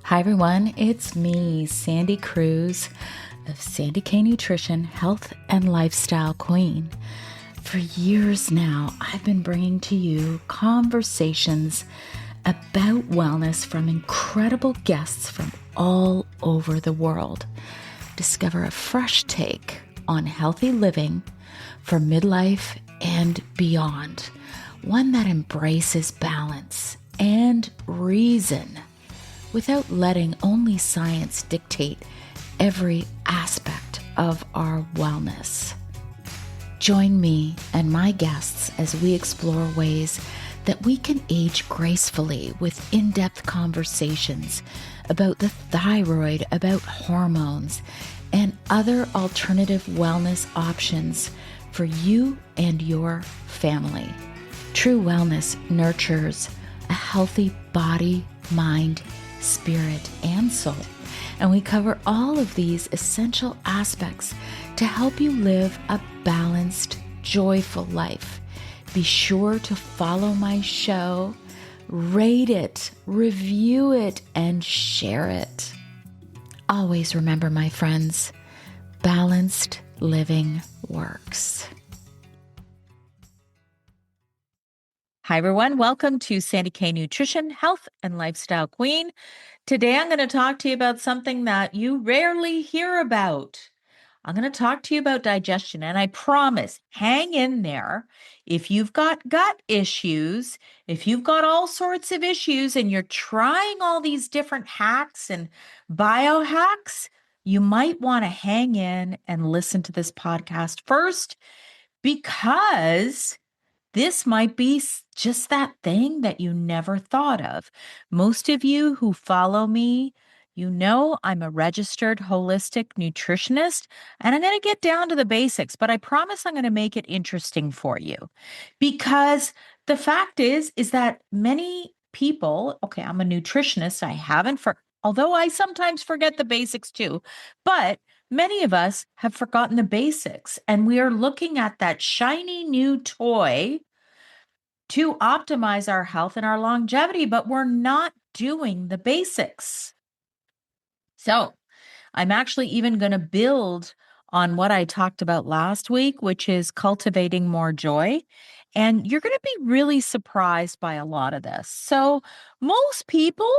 Hi everyone, it's me, Sandy Cruz of Sandy K Nutrition, Health and Lifestyle Queen. For years now, I've been bringing to you conversations about wellness from incredible guests from all over the world. Discover a fresh take on healthy living for midlife and beyond, one that embraces balance and reason, without letting only science dictate every aspect of our wellness. Join me and my guests as we explore ways that we can age gracefully with in-depth conversations about the thyroid, about hormones, and other alternative wellness options for you and your family. True wellness nurtures a healthy body, mind, spirit, and soul. And we cover all of these essential aspects to help you live a balanced, joyful life. Be sure to follow my show, rate it, review it, and share it. Always remember, my friends, balanced living works. Hi, everyone. Welcome to Sandy K Nutrition, Health and Lifestyle Queen. Today, I'm going to talk to you about something that you rarely hear about. I'm going to talk to you about digestion, and I promise, hang in there. If you've got gut issues, if you've got all sorts of issues and you're trying all these different hacks and biohacks, you might want to hang in and listen to this podcast first, because this might be just that thing that you never thought of. Most of you who follow me, you know I'm a registered holistic nutritionist, and I'm going to get down to the basics, but I promise I'm going to make it interesting for you. Because the fact is that many people, okay, I'm a nutritionist, although I sometimes forget the basics too, but many of us have forgotten the basics, and we are looking at that shiny new toy to optimize our health and our longevity, but we're not doing the basics. So I'm actually even going to build on what I talked about last week, which is cultivating more joy. And you're going to be really surprised by a lot of this. So most people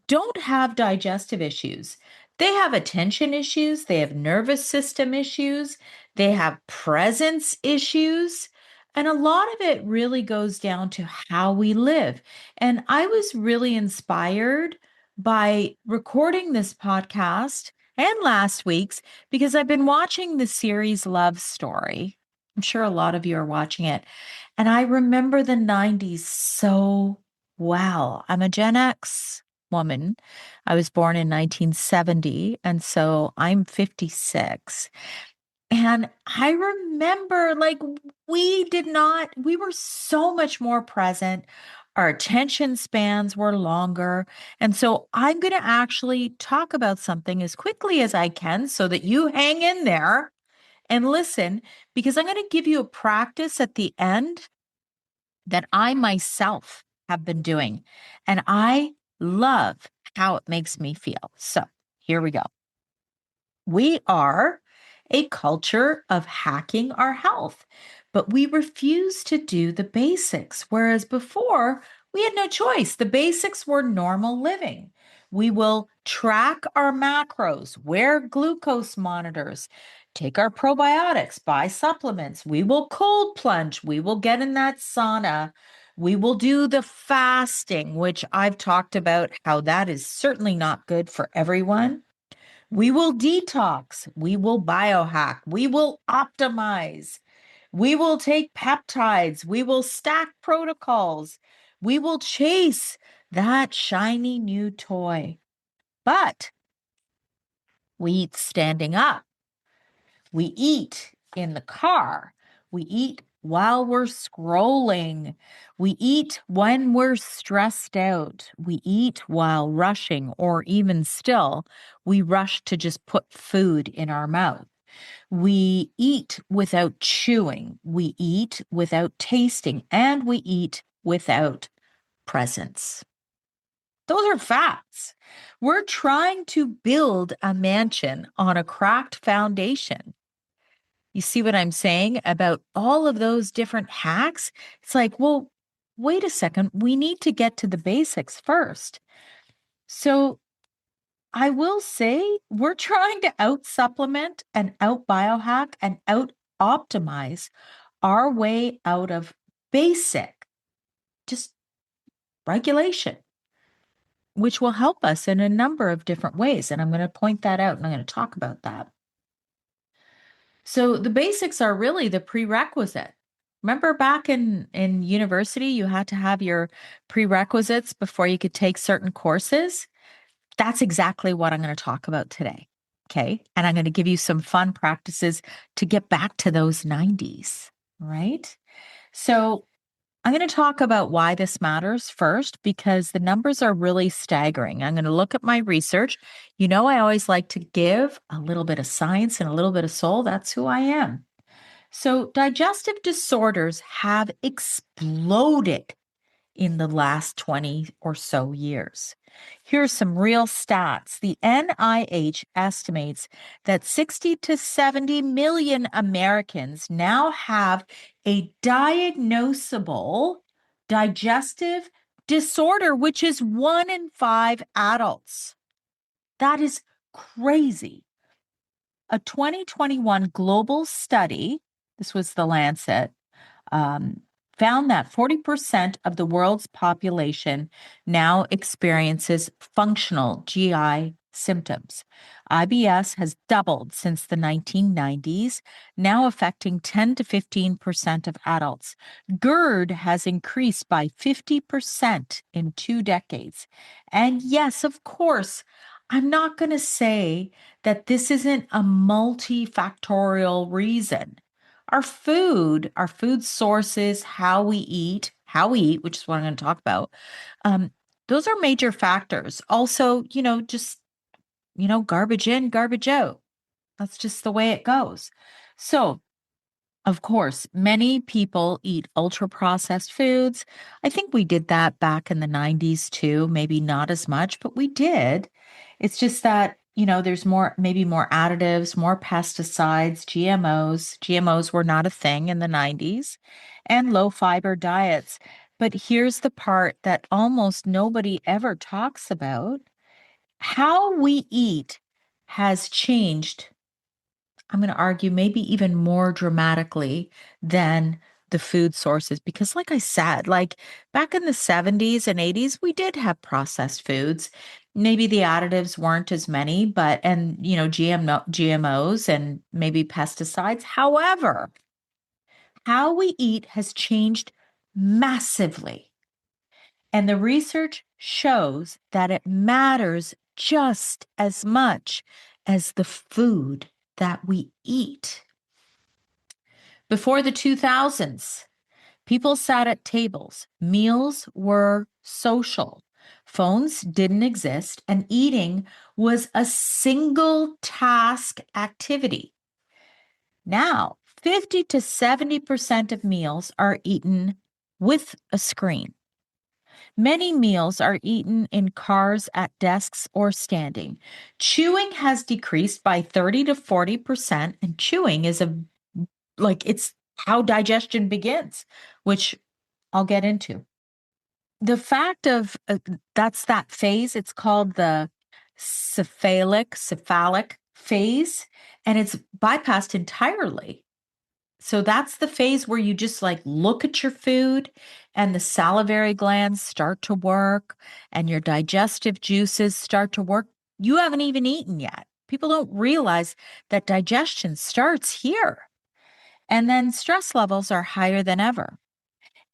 don't have digestive issues. They have attention issues. They have nervous system issues. They have presence issues. And a lot of it really goes down to how we live. And I was really inspired by recording this podcast and last week's, because I've been watching the series Love Story. I'm sure a lot of you are watching it. And I remember the 90s so well. I'm a Gen X woman. I was born in 1970, and so I'm 56. And I remember, we were so much more present. Our attention spans were longer. And so I'm going to actually talk about something as quickly as I can so that you hang in there and listen, because I'm going to give you a practice at the end that I myself have been doing. And I love how it makes me feel. So here we go. We are a culture of hacking our health, but we refuse to do the basics. Whereas before, we had no choice. The basics were normal living. We will track our macros, wear glucose monitors, take our probiotics, buy supplements. We will cold plunge. We will get in that sauna. We will do the fasting, which I've talked about how that is certainly not good for everyone. We will detox. We will biohack. We will optimize. We will take peptides. We will stack protocols. We will chase that shiny new toy. But we eat standing up. We eat in the car. We eat while we're scrolling. We eat when we're stressed out. We eat while rushing, or even still, we rush to just put food in our mouth. We eat without chewing. We eat without tasting, and we eat without presence. Those are facts. We're trying to build a mansion on a cracked foundation. You see what I'm saying about all of those different hacks? It's like, well, wait a second. We need to get to the basics first. So I will say we're trying to out supplement and out biohack and out optimize our way out of basic, just regulation, which will help us in a number of different ways. And I'm going to point that out and I'm going to talk about that. So the basics are really the prerequisite. Remember back in university, you had to have your prerequisites before you could take certain courses? That's exactly what I'm going to talk about today. Okay. And I'm going to give you some fun practices to get back to those 90s, right? So I'm going to talk about why this matters first, because the numbers are really staggering. I'm going to look at my research. You know, I always like to give a little bit of science and a little bit of soul. That's who I am. So, digestive disorders have exploded in the last 20 or so years. Here's some real stats. The NIH estimates that 60 to 70 million Americans now have a diagnosable digestive disorder, which is 1 in 5 adults. That is crazy. A 2021 global study, this was the Lancet, um, found that 40% of the world's population now experiences functional GI symptoms. IBS has doubled since the 1990s, now affecting 10 to 15% of adults. GERD has increased by 50% in 2 decades. And yes, of course, I'm not going to say that this isn't a multifactorial reason. Our food sources, how we eat, which is what I'm going to talk about, um, those are major factors. Also, just, garbage in, garbage out. That's just the way it goes. So, of course, many people eat ultra processed foods. I think we did that back in the 90s too, maybe not as much, but we did. It's just that, there's maybe more additives, more pesticides, GMOs. GMOs were not a thing in the 90s, and low fiber diets. But here's the part that almost nobody ever talks about. How we eat has changed. I'm going to argue maybe even more dramatically than the food sources because like I said, like back in the 70s and 80s we did have processed foods. Maybe the additives weren't as many, but GMOs and maybe pesticides. However, how we eat has changed massively. And the research shows that it matters just as much as the food that we eat. Before the 2000s, people sat at tables. Meals were social. Phones didn't exist, and eating was a single task activity. Now, 50 to 70% of meals are eaten with a screen. Many meals are eaten in cars, at desks, or standing. Chewing has decreased by 30 to 40%, and chewing is it's how digestion begins, which I'll get into. The fact of that's that phase, it's called the cephalic phase, and it's bypassed entirely. So that's the phase where you just like look at your food and the salivary glands start to work and your digestive juices start to work. You haven't even eaten yet. People don't realize that digestion starts here. And then stress levels are higher than ever.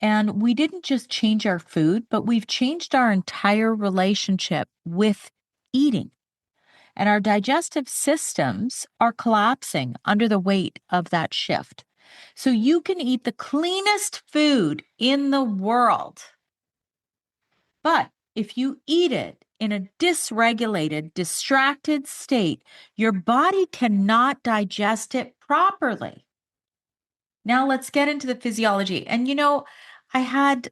And we didn't just change our food, but we've changed our entire relationship with eating. And our digestive systems are collapsing under the weight of that shift. So you can eat the cleanest food in the world. But if you eat it in a dysregulated, distracted state, your body cannot digest it properly. Now let's get into the physiology. And I had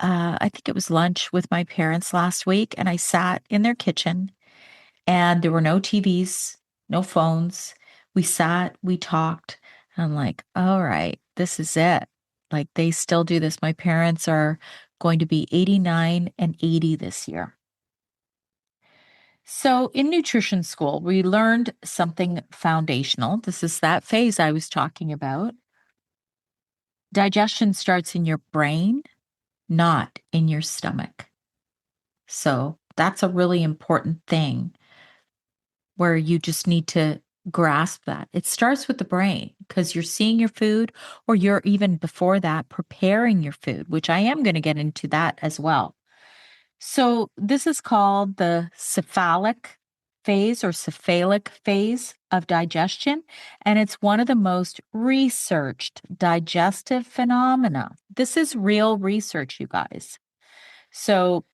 I think it was lunch with my parents last week, and I sat in their kitchen, and there were no TVs, no phones. We sat, we talked, and I'm like, all right, this is it. Like they still do this. My parents are going to be 89 and 80 this year. So, in nutrition school, we learned something foundational. This is that phase I was talking about. Digestion starts in your brain, not in your stomach. So, that's a really important thing where you just need to grasp that. It starts with the brain because you're seeing your food, or you're even before that preparing your food, which I am going to get into that as well. So this is called the cephalic phase or cephalic phase of digestion, and it's one of the most researched digestive phenomena. This is real research, you guys. So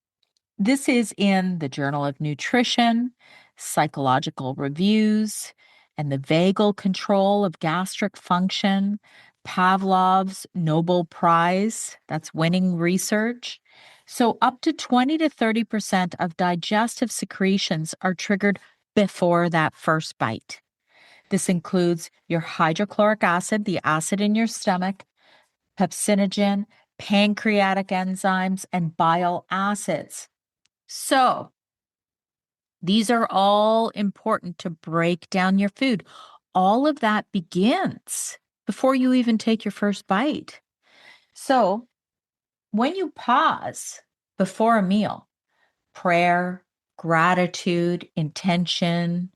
this is in the Journal of Nutrition, Psychological Reviews, and the Vagal Control of Gastric Function, Pavlov's Nobel Prize, that's winning research. So, up to 20 to 30% of digestive secretions are triggered before that first bite. This includes your hydrochloric acid, the acid in your stomach, pepsinogen, pancreatic enzymes, and bile acids. So, these are all important to break down your food. All of that begins before you even take your first bite. So, when you pause before a meal, prayer, gratitude, intention,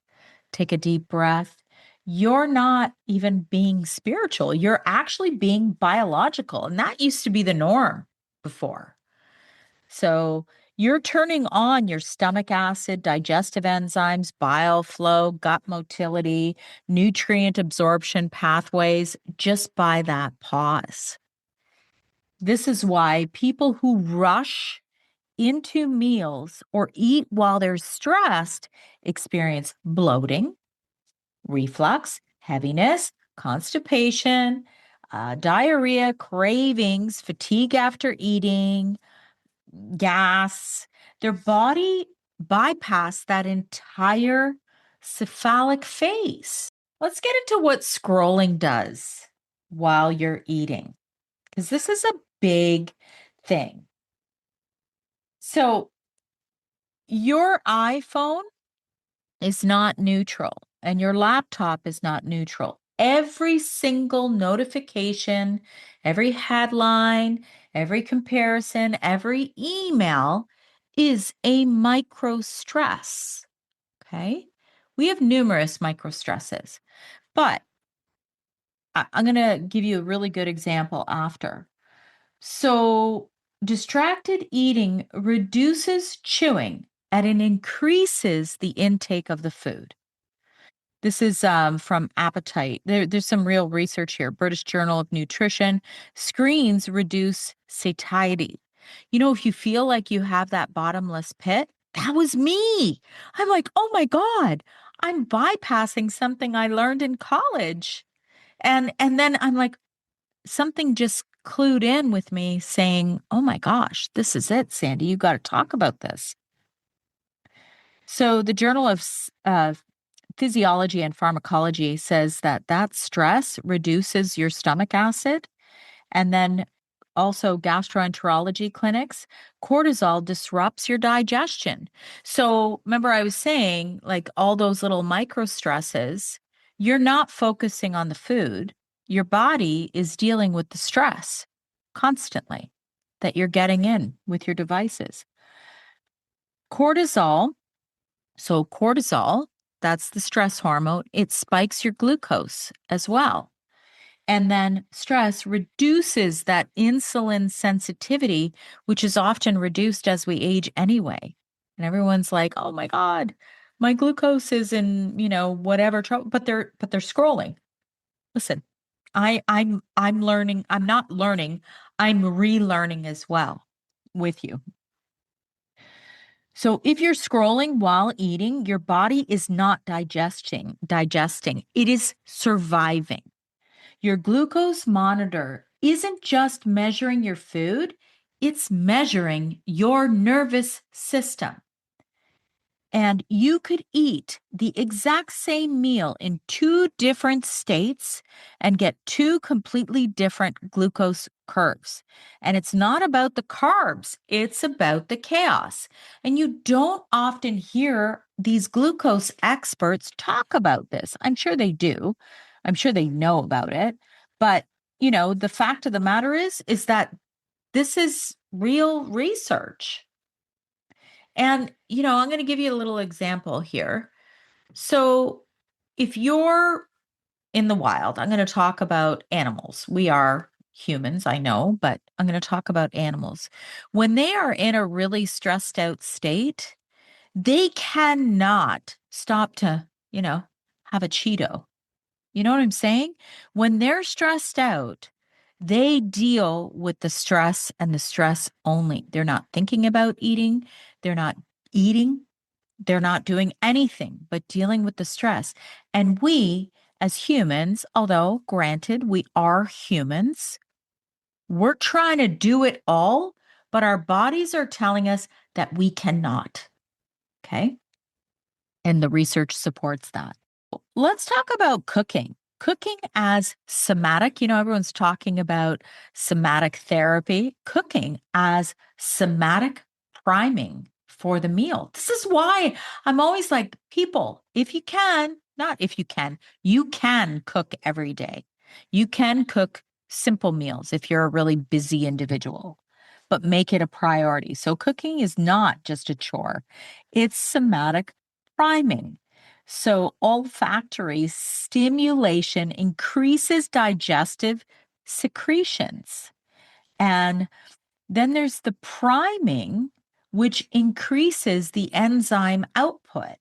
take a deep breath, you're not even being spiritual. You're actually being biological. And that used to be the norm before. So you're turning on your stomach acid, digestive enzymes, bile flow, gut motility, nutrient absorption pathways just by that pause. This is why people who rush into meals or eat while they're stressed experience bloating, reflux, heaviness, constipation, diarrhea, cravings, fatigue after eating, gas. Their body bypassed that entire cephalic phase. Let's get into what scrolling does while you're eating, because this is a big thing. So, your iPhone is not neutral, and your laptop is not neutral. Every single notification, every headline, every comparison, every email is a micro stress. Okay. We have numerous micro stresses, but I'm going to give you a really good example after. So, distracted eating reduces chewing and it increases the intake of the food. This is from Appetite. There's some real research here. British Journal of Nutrition. Screens reduce satiety. You know, if you feel like you have that bottomless pit, that was me. I'm like, oh my God, I'm bypassing something I learned in college. And then I'm like, something just clued in with me saying, oh my gosh, this is it, Sandy. You got to talk about this. So the Journal of Physiology and Pharmacology says that that stress reduces your stomach acid. And then also gastroenterology clinics, cortisol disrupts your digestion. So remember I was saying like all those little micro stresses, you're not focusing on the food. Your body is dealing with the stress constantly that you're getting in with your devices. Cortisol, so cortisol, that's the stress hormone, it spikes your glucose as well. And then stress reduces that insulin sensitivity, which is often reduced as we age anyway. And everyone's like, "Oh my God, my glucose is in, whatever trouble," but they're scrolling. Listen, I'm learning, I'm not learning, I'm relearning as well with you. So if you're scrolling while eating, your body is not digesting. It is surviving. Your glucose monitor isn't just measuring your food, it's measuring your nervous system. And you could eat the exact same meal in two different states and get two completely different glucose curves. And it's not about the carbs, it's about the chaos. And you don't often hear these glucose experts talk about this. I'm sure they do. I'm sure they know about it. But, the fact of the matter is that this is real research. And, I'm going to give you a little example here. So, if you're in the wild, I'm going to talk about animals. We are humans, I know, but I'm going to talk about animals. When they are in a really stressed out state, they cannot stop to, have a Cheeto. You know what I'm saying? When they're stressed out, they deal with the stress and the stress only. They're not thinking about eating. They're not eating. They're not doing anything but dealing with the stress. And we, as humans, although granted, we are humans, we're trying to do it all, but our bodies are telling us that we cannot. Okay. And the research supports that. Let's talk about cooking. Cooking as somatic, everyone's talking about somatic therapy, cooking as somatic priming for the meal. This is why I'm always like, people, if you can, not if you can cook every day. You can cook simple meals if you're a really busy individual, but make it a priority. So cooking is not just a chore, it's somatic priming. So, olfactory stimulation increases digestive secretions. And then there's the priming, which increases the enzyme output.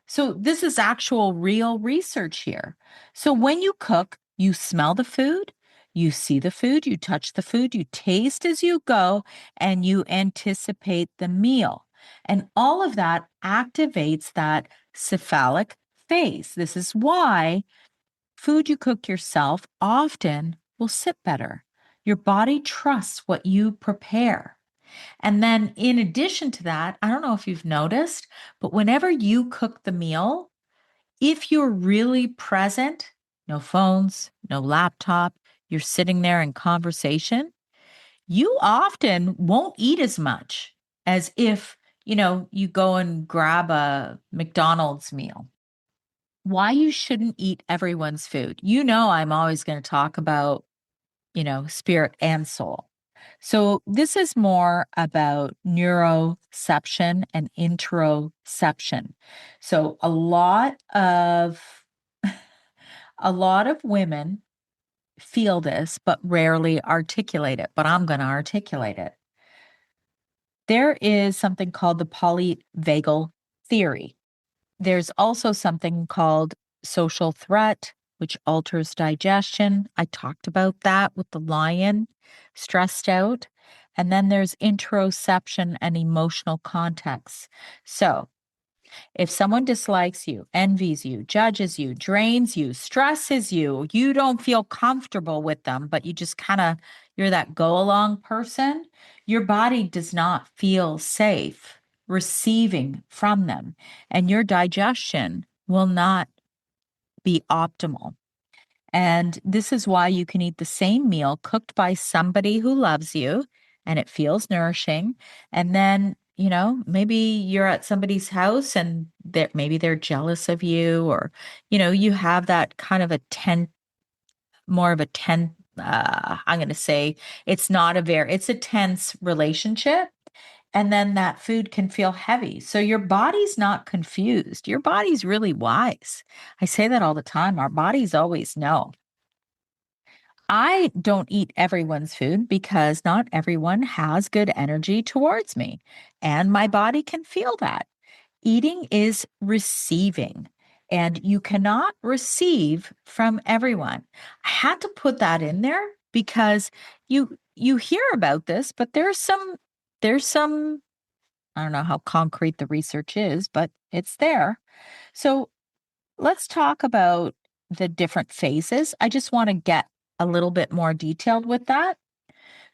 So, this is actual real research here. So, when you cook, you smell the food, you see the food, you touch the food, you taste as you go, and you anticipate the meal. And all of that activates that cephalic phase. This is why food you cook yourself often will sit better. Your body trusts what you prepare. And then, in addition to that, I don't know if you've noticed, but whenever you cook the meal, if you're really present, no phones, no laptop, you're sitting there in conversation, you often won't eat as much as if, you go and grab a McDonald's meal. Why you shouldn't eat everyone's food. I'm always going to talk about, spirit and soul. So this is more about neuroception and interoception. So a lot of women feel this but rarely articulate it, but I'm going to articulate it. There is something called the polyvagal theory. There's also something called social threat, which alters digestion. I talked about that with the lion, stressed out. And then there's interoception and emotional context. So if someone dislikes you, envies you, judges you, drains you, stresses you, you don't feel comfortable with them, but you just you're that go along person, your body does not feel safe receiving from them, and your digestion will not be optimal. And this is why you can eat the same meal cooked by somebody who loves you and it feels nourishing. And then, maybe you're at somebody's house and maybe they're jealous of you, or, you have that kind of more of a I'm going to say it's a tense relationship. And then that food can feel heavy. So your body's not confused. Your body's really wise. I say that all the time. Our bodies always know. I don't eat everyone's food because not everyone has good energy towards me. And my body can feel that. Eating is receiving, and you cannot receive from everyone. I had to put that in there because you hear about this, but there's some I don't know how concrete the research is, but it's there. So let's talk about the different phases. I just want to get a little bit more detailed with that.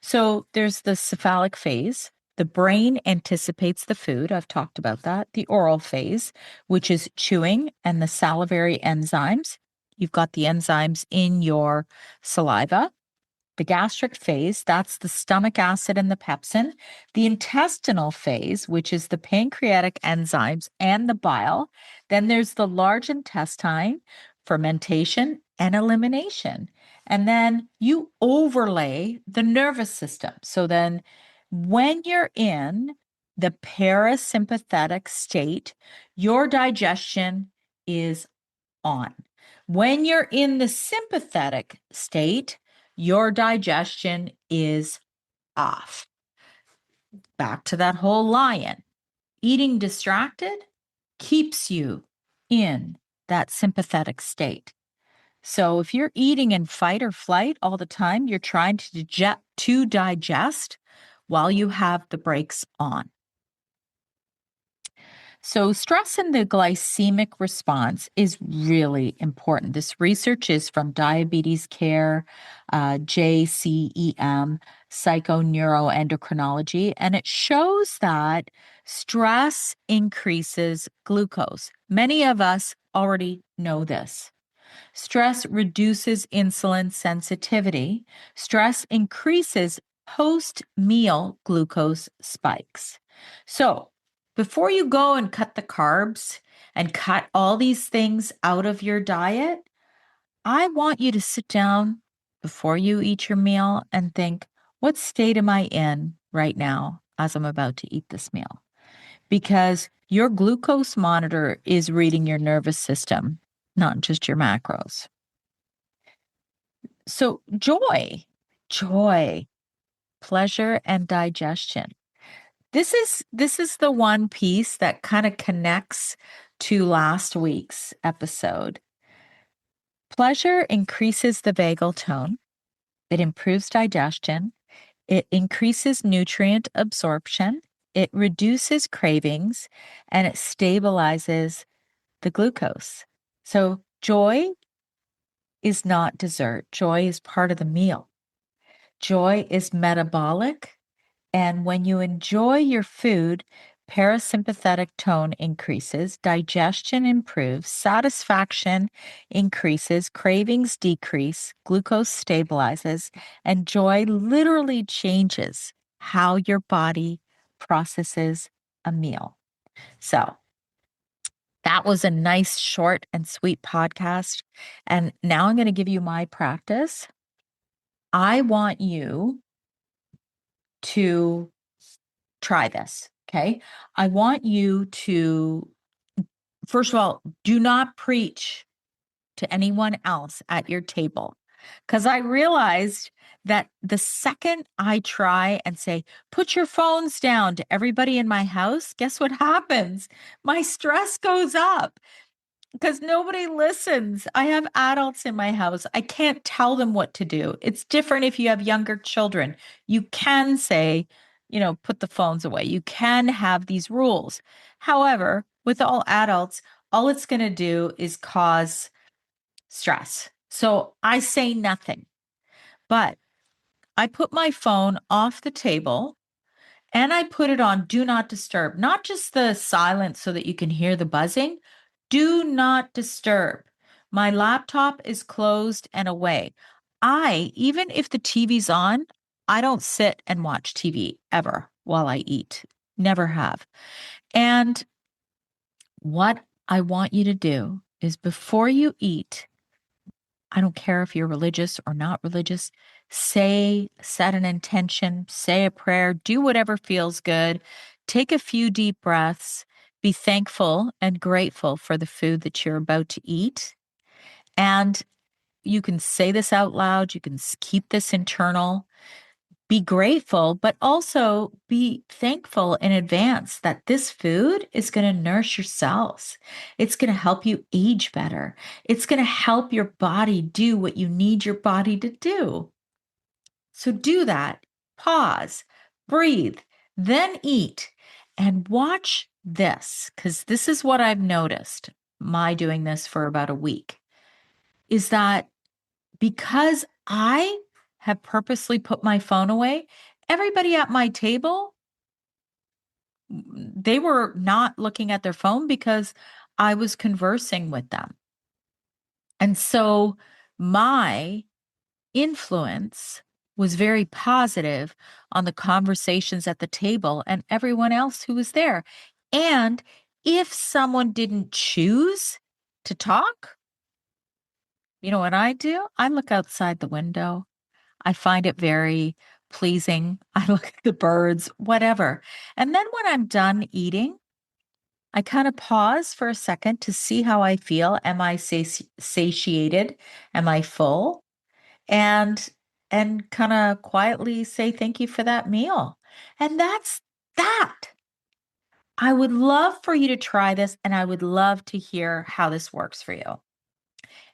So there's the cephalic phase. The brain anticipates the food. I've talked about that. The oral phase, which is chewing and the salivary enzymes. You've got the enzymes in your saliva. The gastric phase, that's the stomach acid and the pepsin. The intestinal phase, which is the pancreatic enzymes and the bile. Then there's the large intestine, fermentation and elimination. And then you overlay the nervous system. So then when you're in the parasympathetic state, your digestion is on. When you're in the sympathetic state, your digestion is off. Back to that whole lion. Eating distracted keeps you in that sympathetic state. So if you're eating in fight or flight all the time, you're trying to digest while you have the brakes on. So, stress in the glycemic response is really important. This research is from Diabetes Care, JCEM, Psychoneuroendocrinology, and it shows that stress increases glucose. Many of us already know this. Stress reduces insulin sensitivity. Stress increases post meal glucose spikes. So, before you go and cut the carbs and cut all these things out of your diet, I want you to sit down before you eat your meal and think, what state am I in right now as I'm about to eat this meal? Because your glucose monitor is reading your nervous system, not just your macros. So, joy, pleasure, and digestion. This is the one piece that kind of connects to last week's episode. Pleasure increases the vagal tone. It improves digestion. It increases nutrient absorption. It reduces cravings and it stabilizes the glucose. So joy is not dessert. Joy is part of the meal. Joy is metabolic. And when you enjoy your food, parasympathetic tone increases, digestion improves, satisfaction increases, cravings decrease, glucose stabilizes, and joy literally changes how your body processes a meal. So, that was a nice, short, and sweet podcast. And now I'm going to give you my practice. I want you to try this. Okay. I want you to, first of all, do not preach to anyone else at your table. Because I realized that the second I try and say, put your phones down to everybody in my house, guess what happens? My stress goes up because nobody listens. I have adults in my house. I can't tell them what to do. It's different if you have younger children. You can say, put the phones away. You can have these rules. However, with all adults, all it's going to do is cause stress. So I say nothing, but I put my phone off the table and I put it on do not disturb, not just the silence so that you can hear the buzzing. Do not disturb. My laptop is closed and away. Even if the TV's on, I don't sit and watch TV ever while I eat. Never have. And what I want you to do is before you eat, I don't care if you're religious or not religious, set an intention, say a prayer, do whatever feels good, take a few deep breaths, be thankful and grateful for the food that you're about to eat. And you can say this out loud, you can keep this internal. Be grateful, but also be thankful in advance that this food is going to nourish your cells. It's going to help you age better. It's going to help your body do what you need your body to do. So do that. Pause, breathe, then eat, and watch this, because this is what I've noticed, my doing this for about a week, is that because I have purposely put my phone away. Everybody at my table, they were not looking at their phone because I was conversing with them. And so my influence was very positive on the conversations at the table and everyone else who was there. And if someone didn't choose to talk, you know what I do? I look outside the window. I find it very pleasing. I look at the birds, whatever. And then when I'm done eating, I kind of pause for a second to see how I feel. Am I satiated? Am I full? And kind of quietly say thank you for that meal. And that's that. I would love for you to try this, and I would love to hear how this works for you.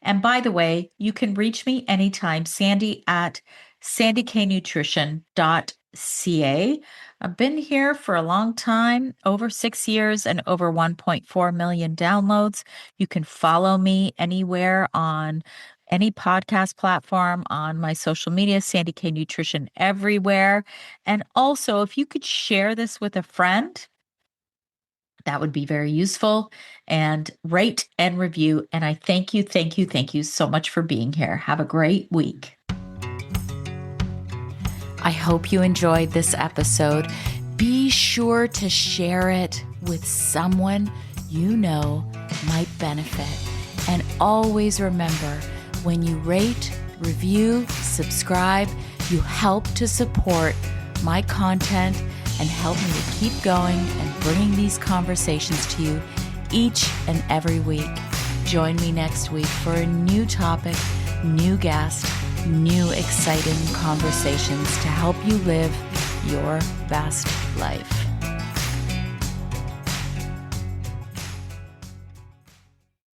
And by the way, you can reach me anytime, Sandy at sandyknutrition.ca. I've been here for a long time, over 6 years and over 1.4 million downloads. You can follow me anywhere on any podcast platform, on my social media, Sandy K Nutrition everywhere. And also, if you could share this with a friend, that would be very useful, and rate and review. And I thank you, thank you, thank you so much for being here. Have a great week. I hope you enjoyed this episode. Be sure to share it with someone you know might benefit. And always remember, when you rate, review, subscribe, you help to support my content and help me to keep going and bringing these conversations to you each and every week. Join me next week for a new topic, new guest, new exciting conversations to help you live your best life.